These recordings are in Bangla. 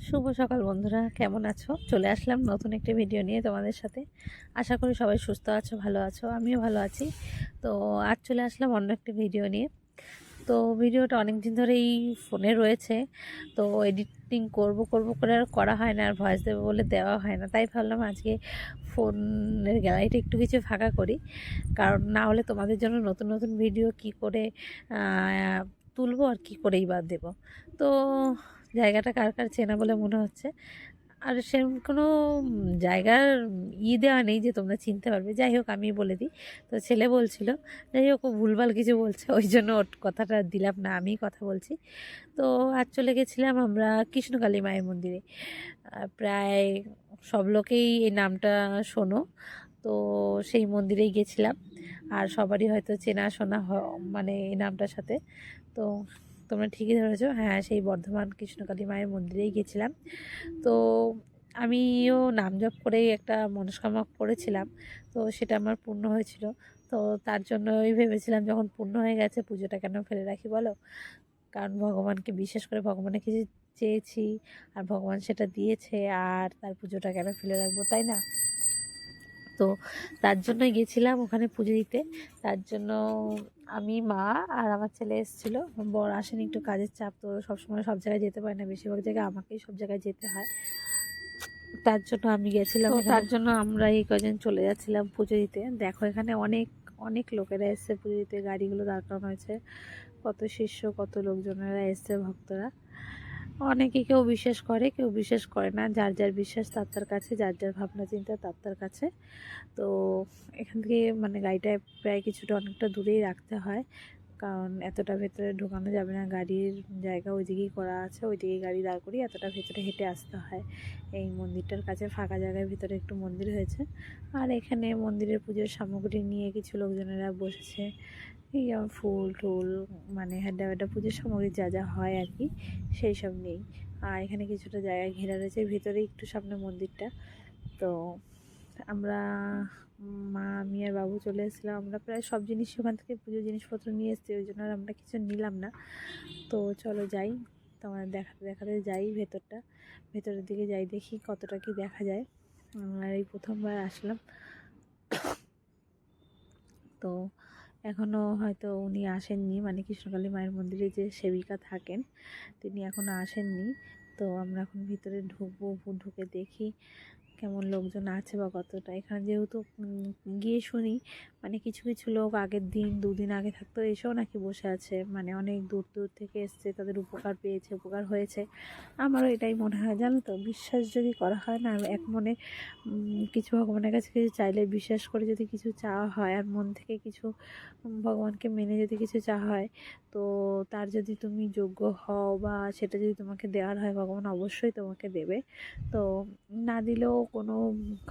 শুভ সকাল বন্ধুরা, কেমন আছো? চলে আসলাম নতুন একটি ভিডিও নিয়ে তোমাদের সাথে। আশা করি সবাই সুস্থ আছো, ভালো আছো। আমিও ভালো আছি। তো আজ চলে আসলাম অন্য একটি ভিডিও নিয়ে। তো ভিডিওটা অনেক দিন ধরেই ফোনে রয়েছে, তো এডিটিং করব করে আর করা হয় না, আর ভয়েস দেবো বলে দেওয়া হয় না। তাই ভাবলাম আজকে ফোনের গ্যালারিটা একটু কিছু ফাঁকা করি, কারণ না হলে তোমাদের জন্য নতুন নতুন ভিডিও কি করে তুলবো আর কি করেই বা দেবো। তো জায়গাটা কার কার চেনা বলে মনে হচ্ছে, আর সেরকম কোনো জায়গার দেওয়া নেই যে তোমরা চিনতে পারবে। যাই হোক, আমি বলে দিই। তো ছেলে বলছিল, যাই হোক ও ভুলভাল কিছু বলছে, ওই জন্য ওর কথাটা দিলাম না, আমি কথা বলছি। তো আজ চলে গেছিলাম আমরা কৃষ্ণকালী মায়ের মন্দিরে। প্রায় সব লোকেই এই নামটা শোনো, তো সেই মন্দিরেই গেছিলাম। আর সবারই হয়তো চেনাশোনা মানে এই নামটার সাথে। তো তোমরা ঠিকই ধরেছো, হ্যাঁ, সেই বর্ধমান কৃষ্ণকালী মায়ের মন্দিরেই গেছিলাম। তো আমিও নাম জপ করেই একটা মনস্কামনা করেছিলাম, তো সেটা আমার পূর্ণ হয়েছিল। তো তার জন্যই ভেবেছিলাম, যখন পূর্ণ হয়ে গেছে পুজোটা কেন ফেলে রাখি বলো। কারণ ভগবানকে বিশেষ করে ভগবানের কিছু চেয়েছি, আর ভগবান সেটা দিয়েছে, আর তার পুজোটা কেন ফেলে রাখবো, তাই না? তো তার জন্যই গেছিলাম ওখানে পুজো দিতে। তার জন্য আমি, মা আর আমার ছেলে এসেছিলো। বর আসেনি, একটু কাজের চাপ, তো সবসময় সব জায়গায় যেতে পারে না, বেশিরভাগ জায়গায় আমাকেই সব জায়গায় যেতে হয়। তার জন্য আমি গেছিলাম, তার জন্য আমরা এই কজন চলে যাচ্ছিলাম পুজো দিতে। দেখো এখানে অনেক অনেক লোকেরা এসছে পুজো দিতে, গাড়িগুলো দাঁড় করানো হয়েছে, কত শিষ্য কত লোকজনেরা এসছে, ভক্তরা। অনেকে কেউ বিশ্বাস করে, কেউ বিশ্বাস করে না, যার যার বিশ্বাস তার তার কাছে, যার যার ভাবনা চিন্তা তার তার কাছে। তো এখান থেকে মানে গাড়িটায় প্রায় কিছুটা অনেকটা দূরেই রাখতে হয়, কারণ এতটা ভেতরে ঢোকানো যাবে না। গাড়ির জায়গা ওইদিকেই করা আছে, ওইদিকেই গাড়ি দাঁড় করিয়ে এতটা ভেতরে হেঁটে আসতে হয়। এই মন্দিরটার কাছে ফাঁকা জায়গায় ভিতরে একটু মন্দির হয়েছে, আর এখানে মন্দিরের পুজোর সামগ্রী নিয়ে কিছু লোকজনেরা বসেছে। এই যেমন ফুল টুল, মানে হ্যাডা ব্যাডা পুজোর সামগ্রী যা যা হয় আর কি, সেই সব নেই। আর এখানে কিছুটা জায়গা ঘেরা রয়েছে, ভিতরে একটু সামনে মন্দিরটা। তো আমরা, মা, আমি আর বাবু চলে এসেছিলাম। আমরা প্রায় সব জিনিস ওখান থেকে পুজোর জিনিসপত্র নিয়ে এসেছি, ওই জন্য আর আমরা কিছু নিলাম না। তো চলো যাই, তোমাদের দেখাতে দেখাতে যাই ভেতরটা, ভেতরের দিকে যাই, দেখি কতটা কি দেখা যায়। আর এই প্রথমবার আসলাম, তো এখনও হয়তো উনি আসেননি, মানে কৃষ্ণকালী মায়ের মন্দিরে যে সেবিকা থাকেন তিনি এখনও আসেননি। তো আমরা এখন ভিতরে ঢুকবো, ঢুকে দেখি কেমন লোকজন আছে বা কতটা। এখানে যেহেতু গিয়ে শুনি, মানে কিছু কিছু লোক আগের দিন দুদিন আগে থাকতো, এসেও নাকি বসে আছে, মানে অনেক দূর দূর থেকে এসছে, তাদের উপকার পেয়েছে, উপকার হয়েছে। আমারও এটাই মনে হয়, জানো তো, বিশ্বাস যদি করা হয় না, এক মনে কিছু ভগবানের কাছে কিছু চাইলে, বিশ্বাস করে যদি কিছু চাওয়া হয়, আর মন থেকে কিছু ভগবানকে মেনে যদি কিছু চাওয়া হয়, তো তার যদি তুমি যোগ্য হও বা সেটা যদি তোমাকে দেওয়ার হয়, ভগবান অবশ্যই তোমাকে দেবে। তো না দিলেও কোনো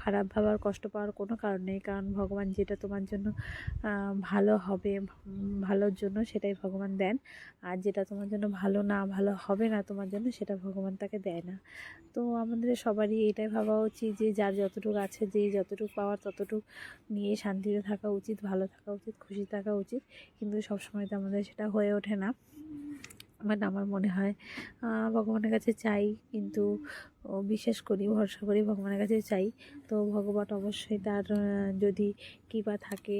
খারাপ ভাবার, কষ্ট পাওয়ার কোনো কারণ নেই, কারণ ভগবান যেটা তোমার জন্য ভালো হবে, ভালোর জন্য সেটাই ভগবান দেন। আর যেটা তোমার জন্য ভালো না, ভালো হবে না তোমার জন্য, সেটা ভগবান তাকে দেয় না। তো আমাদের সবারই এটাই ভাবা উচিত যে যার যতটুকু আছে, যে যতটুকু পাওয়ার ততটুকু নিয়ে শান্তিতে থাকা উচিত, ভালো থাকা উচিত, খুশি থাকা উচিত। কিন্তু সবসময় তো আমাদের সেটা হয়ে ওঠে না। বাট আমার মনে হয় ভগবানের কাছে চাই, কিন্তু বিশ্বাস করি, ভরসা করি, ভগবানের কাছে চাই। তো ভগবান অবশ্যই তার যদি কৃপা থাকে,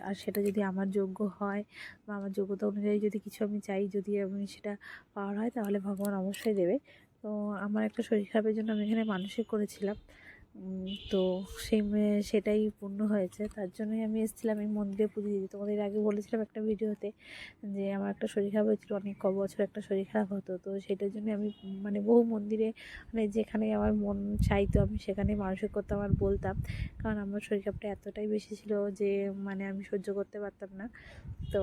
আর সেটা যদি আমার যোগ্য হয় বা আমার যোগ্যতা অনুযায়ী যদি কিছু আমি চাই, যদি আমি সেটা পাওয়ার হয়, তাহলে ভগবান অবশ্যই দেবে। তো আমার একটা শরীর খারাপের জন্য আমি এখানে মানসিক করেছিলাম, তো সেটাই পূর্ণ হয়েছে। তার জন্যই আমি এসেছিলাম এই মন্দিরে পুজো দিতে। তোমাদের আগে বলেছিলাম একটা ভিডিওতে যে আমার একটা শরীর খারাপ হয়েছিল, অনেক বছর একটা শরীর খারাপ হতো। তো সেটার জন্য আমি মানে বহু মন্দিরে, মানে যেখানে আমার মন চাইতো আমি সেখানে মানসিক করতাম আর বলতাম, কারণ আমার শরীর খারাপটা এতটাই বেশি ছিল যে মানে আমি সহ্য করতে পারতাম না। তো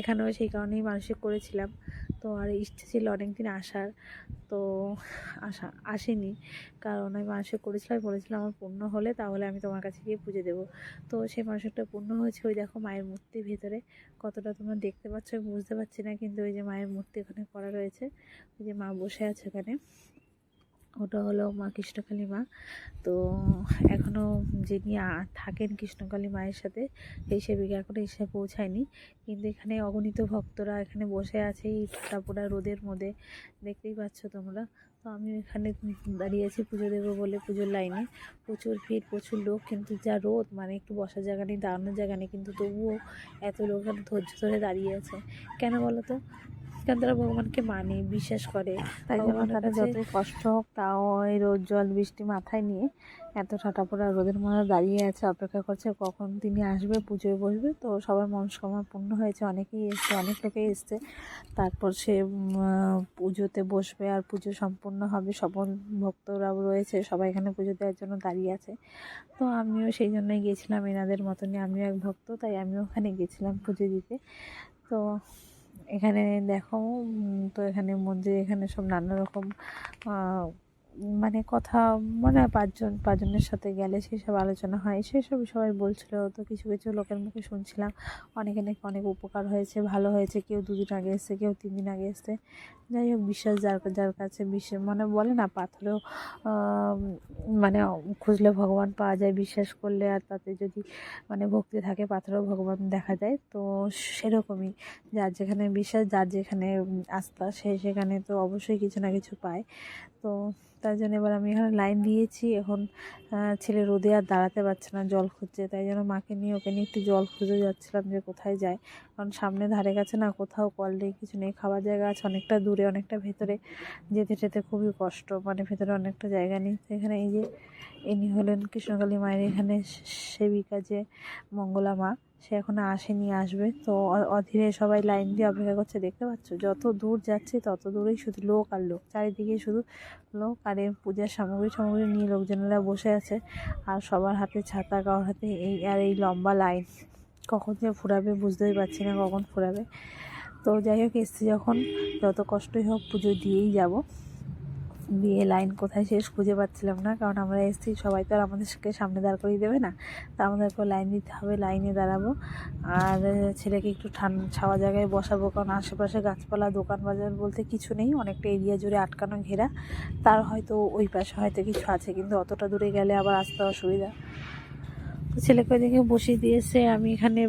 এখানেও সেই কারণেই মানসিক করেছিলাম। তো আর ইচ্ছে ছিল অনেক দিন আসার, তো আসেনি, কারণ আমি মানসিক করেছিলাম, বলেছিলাম আমার পূর্ণ হলে তাহলে আমি তোমার কাছে গিয়ে পুজো দেবো। তো সেই মানসিকটা পূর্ণ হয়েছে। ওই দেখো মায়ের মূর্তির ভেতরে কতটা তোমরা দেখতে পাচ্ছ বুঝতে পারছি না, কিন্তু ওই যে মায়ের মূর্তি ওখানে করা রয়েছে, ওই যে মা বসে আছে ওখানে, ওটা হলো মা কৃষ্ণকালী মা। তো এখনও যিনি থাকেন কৃষ্ণকালী মায়ের সাথে, সেই সেবিকা এখনও এসে পৌঁছায়নি, কিন্তু এখানে অগণিত ভক্তরা এখানে বসে আছে এই পোড়া রোদের মধ্যে, দেখতেই পাচ্ছ তোমরা। তো আমি এখানে দাঁড়িয়ে আছি পুজো দেবো বলে, পুজোর লাইনে প্রচুর ভিড়, প্রচুর লোক, কিন্তু যা রোদ, মানে একটু বসার জায়গা নেই, দাঁড়ানোর জায়গা নেই, কিন্তু তবুও এত লোক ধৈর্য ধরে দাঁড়িয়ে আছে। কেন বলো তো? কারণ তারা ভগবানকে মানে, বিশ্বাস করে, তাই জন্য তারা যতই কষ্ট হোক তাও এই রোদ জল বৃষ্টি মাথায় নিয়ে এত ঠাটাপোড়া রোদের মধ্যে দাঁড়িয়ে আছে, অপেক্ষা করছে কখন তিনি আসবে, পুজোয় বসবে। তো সবার মনস্কামনা পূর্ণ হয়েছে, অনেকেই এসছে, অনেক লোকেই এসছে। তারপর সে পুজোতে বসবে আর পুজো সম্পূর্ণ হবে। সব ভক্তরাও রয়েছে, সবাই এখানে পুজো দেওয়ার জন্য দাঁড়িয়ে আছে। তো আমিও সেই জন্যই গিয়েছিলাম, এনাদের মতনই আমিও এক ভক্ত, তাই আমিও ওখানে গেছিলাম পুজো দিতে। তো এখানে দেখো, তো এখানে মন্দিরে এখানে সব নানা রকম মানে কথা, মানে পাঁচজনের সাথে গেলে সেসব আলোচনা হয়, সেসব সবাই বলছিল। তো কিছু কিছু লোকের মুখে শুনছিলাম অনেকে নাকি অনেক উপকার হয়েছে, ভালো হয়েছে, কেউ 2 দিন আগে এসছে, কেউ 3 দিন আগে এসছে। যাই হোক, বিশ্বাস যার কাছে বিশ্বাস, মানে বলে না পাথরেও মানে খুঁজলে ভগবান পাওয়া যায়, বিশ্বাস করলে আর তাতে যদি মানে ভক্তি থাকে পাথরেও ভগবান দেখা যায়। তো সেরকমই যার যেখানে বিশ্বাস, যার যেখানে আস্থা, সেখানে তো অবশ্যই কিছু না কিছু পায়। তো তার জন্য এবার আমি এখানে লাইন দিয়েছি। এখন ছেলে রোদে আর দাঁড়াতে পারছে না, জল খুঁজছে, তাই জন্য মাকে নিয়ে ওকে নিয়ে একটু জল খুঁজে যাচ্ছিলাম যে কোথায় যায়। কারণ সামনে ধারে কাছে না কোথাও কল নেই, কিছু নেই, খাবার জায়গা আছে অনেকটা দূরে, অনেকটা ভেতরে, যেতে যেতে খুবই কষ্ট, মানে ভেতরে অনেকটা জায়গা নেই। তো এখানে এই যে ইনি হলেন কৃষ্ণকালী মায়ের এখানে সেবিকা, যে মঙ্গলা মা, সে এখনো আসেনি, আসবে। তো অধীরে সবাই লাইন দিয়ে অপেক্ষা করছে, দেখতে পাচ্ছ যত দূর যাচ্ছে তত দূরেই শুধু লোক আর লোক, চারিদিকে শুধু লোক, আর এই পূজার সামগ্রী নিয়ে লোকজনেরা বসে আছে। আর সবার হাতে ছাতা, কারোর হাতে এই লম্বা লাইন, কখন যে ফুরাবে বুঝতেই পারছি না কখন ফুরাবে। তো যাই হোক, এসছি যখন, যত কষ্টই হোক পুজো দিয়েই যাব। দিয়ে লাইন কোথায় শেষ খুঁজে পাচ্ছিলাম না, কারণ আমরা এসেছি, সবাই তো আর আমাদেরকে সামনে দাঁড় করিয়ে দেবে না, তা আমাদেরকে লাইন দিতে হবে, লাইনে দাঁড়াবো। আর ছেলেকে একটু ছাওয়া জায়গায় বসাবো, কারণ আশেপাশে গাছপালা, দোকান বাজার বলতে কিছু নেই, অনেকটা এরিয়া জুড়ে আটকানো ঘেরা। তার হয়তো ওই পাশে হয়তো কিছু আছে, কিন্তু অতটা দূরে গেলে আবার আসতে অসুবিধা। তো ছেলেকে দেখে বসিয়ে দিয়েছে, আমি এখানে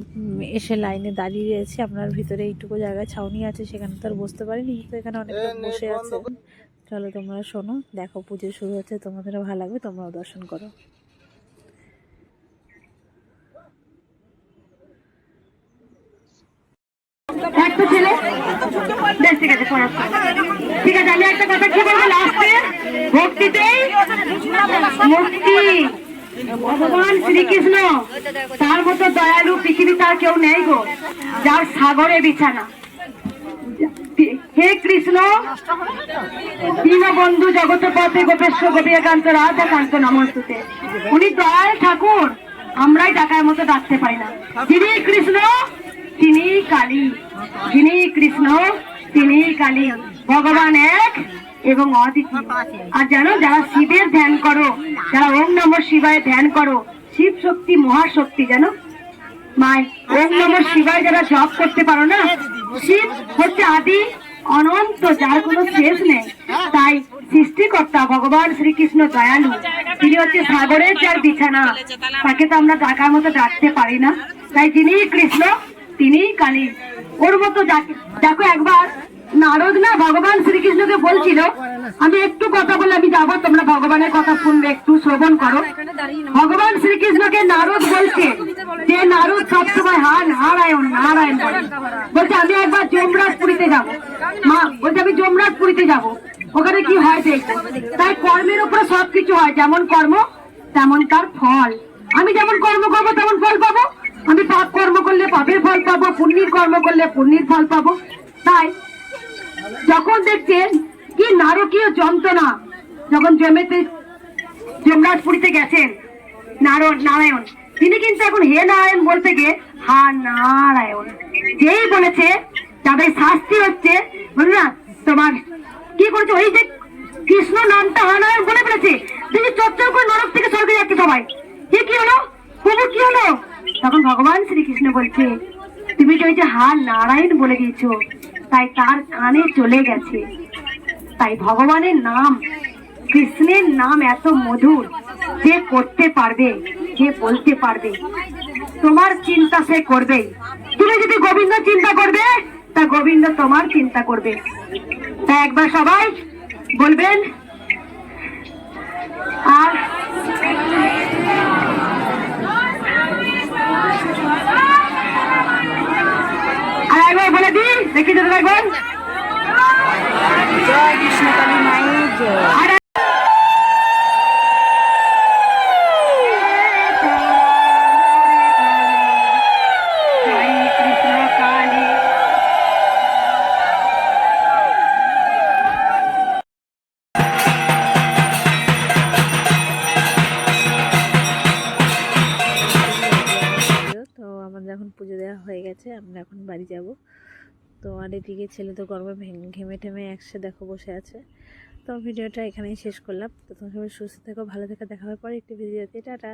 এসে লাইনে দাঁড়িয়ে রয়েছি। আপনার ভিতরে এইটুকু জায়গায় ছাউনি আছে, সেখানে তো আর বসতে পারিনি, তো এখানে অনেক লোক বসে আছে। চলো তোমরা শোনো, দেখো পুজো শুরু হচ্ছে, তোমাদেরও ভালো লাগবে, তোমরাও দর্শন করো। একটা ছেলে বেশ, ঠিক আছে, ঠিক আছে। আমি একটা কথা কি বলবো লাস্টে, ভক্তিতেই মুক্তি। ভগবান শ্রীকৃষ্ণ তার মতো দয়ালু পৃথিবীতে আর কেউ নেই গো, যার সাগরে বিছানা। হে কৃষ্ণ দীনবন্ধু জগত পথে গোপেশ্বর গোপীকান্ত রাধা কান্ত নমস্তুতে। উনি দয়াল ঠাকুর, আমরাই ডাকার মতো ডাকতে পারি না। যিনি কৃষ্ণ তিনি কালী, যিনি কৃষ্ণ তিনি কালী, ভগবান এক এবং অদ্বিতীয়। আর জানো, যারা শিবের ধ্যান করো, যারা ওম নমঃ শিবায় ধ্যান করো, শিব শক্তি মহাশক্তি, জানো মায়, ওম নমঃ শিবায় যারা জপ করতে পারো না, শিব হচ্ছে আদি অনন্ত, যার কোনো শেষ নেই। তাই সৃষ্টিকর্তা ভগবান শ্রীকৃষ্ণ দয়ালু, তিনি হচ্ছে সাগরের যার বিছানা, তাকে তো আমরা ডাকার মতো ডাকতে পারি না। তাই যিনি কৃষ্ণ তিনি কালী, ওর মতো দেখো। একবার নারদ না ভগবান শ্রীকৃষ্ণকে বলছিল, আমি একটু কথা বলে আমি যাবো, তোমরা ভগবানের কথা শুনবে, একটু শ্রবণ করো। ভগবান শ্রীকৃষ্ণকে নারদ বলছে যে নারদ সবসময় নারায়ণ নারায়ণ বলছে, আমি একবার যমরাজপুরীতে যাবো। মা বলছে আমি যমরাজপুরীতে যাবো, ওখানে কি হয় দেখবো। তাই কর্মের উপরে সবকিছু হয়, যেমন কর্ম তেমন তার ফল। আমি যেমন কর্ম করবো তেমন ফল পাবো, আমি পাপ কর্ম করলে পাপের ফল পাবো, পুণ্যের কর্ম করলে পুণ্যের ফল পাবো। তাই যখন দেখছেন কি নারকীয় যন্ত্রণা, যখন যমরাজপুরীতে গেছেন নারায়ণ, তিনি কিন্তু এখন হে নারায়ণ বলতে গিয়ে হা নারায়ণ যেই বলেছে, তাদের শাস্তি হচ্ছে, বল না তোমার কি করেছে, ওই যে কৃষ্ণ নামটা হা নারায়ণ বলে ফেলেছে, তিনি চচ্চর করে নরক থেকে স্বর্গে যাচ্ছে সবাই। কি হলো প্রভু, কি হলো? তখন ভগবান শ্রীকৃষ্ণ বলছে, তুমি যে ওই যে হা নারায়ণ বলে দিয়েছো, তাই তার কানে চলে গেছে। তাই ভগবানের নাম, কৃষ্ণের নাম এত মধুর, যে করতে পারবে, যে বলতে পারবে, তোমার চিন্তা সে করবে। তুমি যদি গোবিন্দ চিন্তা করবে, তা গোবিন্দ তোমার চিন্তা করবে। তাই একবার সবাই বলবেন একবার। জয় কৃষ্ণকালী মায়ের জয়। আর জয় কৃষ্ণ কালী। তো আমাদের এখন পুজো দেওয়া হয়ে গেছে, আমরা এখন বাড়ি যাব। তো আর এদিকে ছেলে তো গরমে ঘেমে টেমে একসাথে দেখো বসে আছে। তো ভিডিওটা এখানেই শেষ করলাম। তো তোমরা সবাই সুস্থ থেকো, ভালো থেকো, দেখা হবে পরে একটি ভিডিওতে। টাটা।